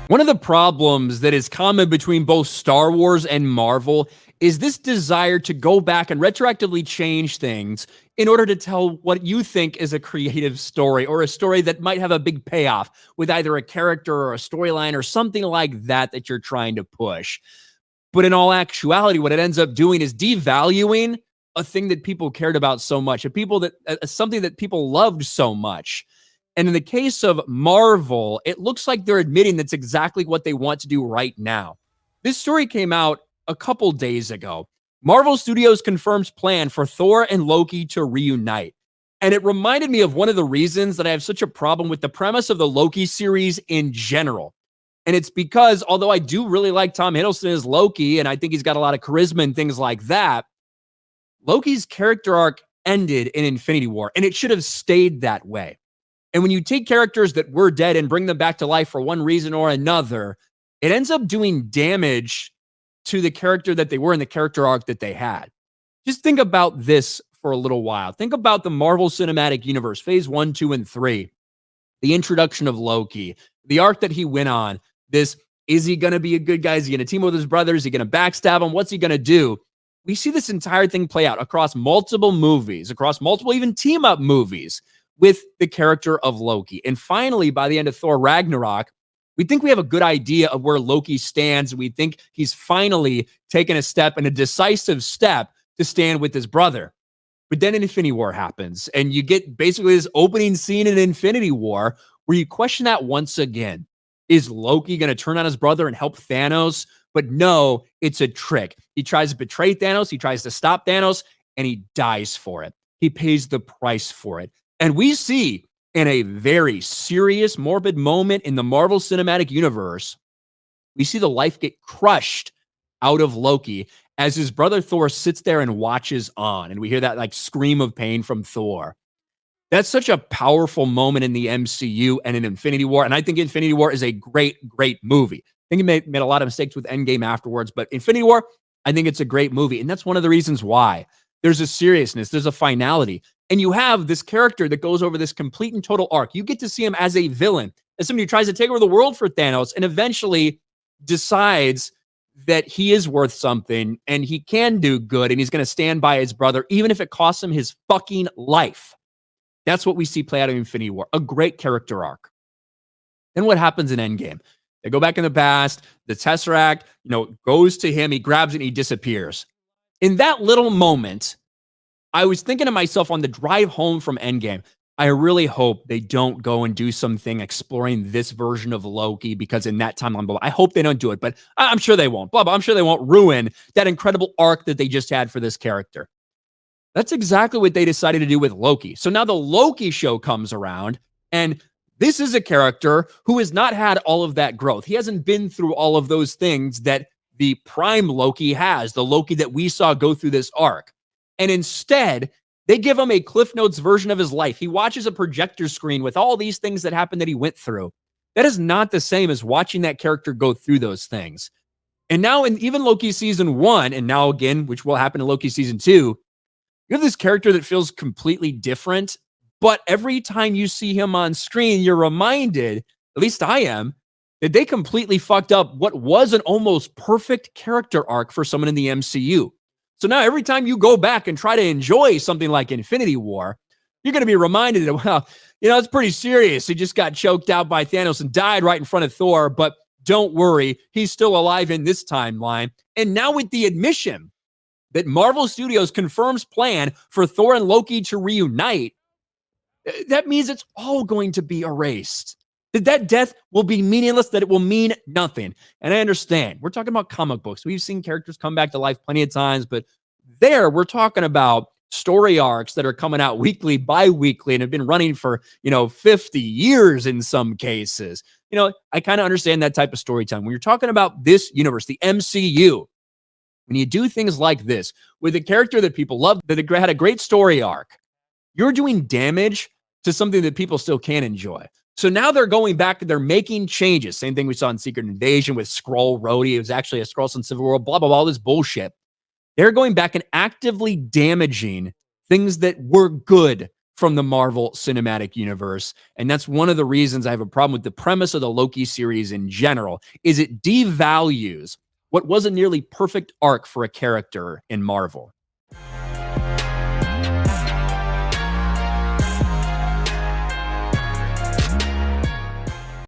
One of the problems that is common between both Star Wars and Marvel is this desire to go back and retroactively change things in order to tell what you think is a creative story or a story that might have a big payoff with either a character or a storyline or something like that that you're trying to push. But in all actuality, what it ends up doing is devaluing a thing that people cared about so much, something that people loved so much. And in the case of Marvel, it looks like they're admitting that's exactly what they want to do right now. This story came out a couple days ago. Marvel Studios confirms plan for Thor and Loki to reunite. And it reminded me of one of the reasons that I have such a problem with the premise of the Loki series in general. And it's because, although I do really like Tom Hiddleston as Loki, and I think he's got a lot of charisma and things like that, Loki's character arc ended in Infinity War, and it should have stayed that way. And when you take characters that were dead and bring them back to life for one reason or another, it ends up doing damage to the character that they were in the character arc that they had. Just think about this for a little while. Think about the Marvel Cinematic Universe, phase 1, 2, and 3. The introduction of Loki, the arc that he went on, is he going to be a good guy? Is he going to team with his brothers? Is he going to backstab him? What's he going to do? We see this entire thing play out across multiple movies, across multiple even team-up movies with the character of Loki. And finally, by the end of Thor Ragnarok, we think we have a good idea of where Loki stands. We think he's finally taken a step and a decisive step to stand with his brother. But then Infinity War happens, and you get basically this opening scene in Infinity War where you question that once again. Is Loki going to turn on his brother and help Thanos? But no, it's a trick. He tries to betray Thanos. He tries to stop Thanos, and he dies for it. He pays the price for it. And we see in a very serious, morbid moment in the Marvel Cinematic Universe, we see the life get crushed out of Loki as his brother Thor sits there and watches on. And we hear that like scream of pain from Thor. That's such a powerful moment in the MCU and in Infinity War. And I think Infinity War is a great, great movie. I think it made a lot of mistakes with Endgame afterwards, but Infinity War, I think it's a great movie. And that's one of the reasons why. There's a seriousness, there's a finality. And you have this character that goes over this complete and total arc. You get to see him as a villain, as somebody who tries to take over the world for Thanos and eventually decides that he is worth something and he can do good and he's going to stand by his brother, even if it costs him his fucking life. That's what we see play out in Infinity War, a great character arc. Then what happens in Endgame? They go back in the past, the Tesseract, goes to him, he grabs it, and he disappears. In that little moment, I was thinking to myself on the drive home from Endgame, I really hope they don't go and do something exploring this version of Loki, because in that timeline, I hope they don't do it, but I'm sure they won't. I'm sure they won't ruin that incredible arc that they just had for this character. That's exactly what they decided to do with Loki. So now the Loki show comes around, and this is a character who has not had all of that growth. He hasn't been through all of those things that the prime Loki has, the Loki that we saw go through this arc. And instead, they give him a Cliff Notes version of his life. He watches a projector screen with all these things that happened that he went through. That is not the same as watching that character go through those things. And now in even Loki season 1, and now again, which will happen in Loki season 2, you have this character that feels completely different, but every time you see him on screen, you're reminded, at least I am, that they completely fucked up what was an almost perfect character arc for someone in the MCU. So now every time you go back and try to enjoy something like Infinity War, you're going to be reminded that, well, it's pretty serious. He just got choked out by Thanos and died right in front of Thor, but don't worry, he's still alive in this timeline. And now with the admission that Marvel Studios confirms plan for Thor and Loki to reunite, that means it's all going to be erased. That death will be meaningless, that it will mean nothing. And I understand. We're talking about comic books. We've seen characters come back to life plenty of times, but there we're talking about story arcs that are coming out weekly, bi-weekly, and have been running for, 50 years in some cases. I kind of understand that type of storytelling. When you're talking about this universe, the MCU, when you do things like this with a character that people love, that had a great story arc, you're doing damage to something that people still can enjoy. So now they're going back, they're making changes. Same thing we saw in Secret Invasion with Skrull Rhodey. It was actually a Skrull in Civil War, blah, blah, blah, all this bullshit. They're going back and actively damaging things that were good from the Marvel Cinematic Universe. And that's one of the reasons I have a problem with the premise of the Loki series in general, is it devalues what was a nearly perfect arc for a character in Marvel.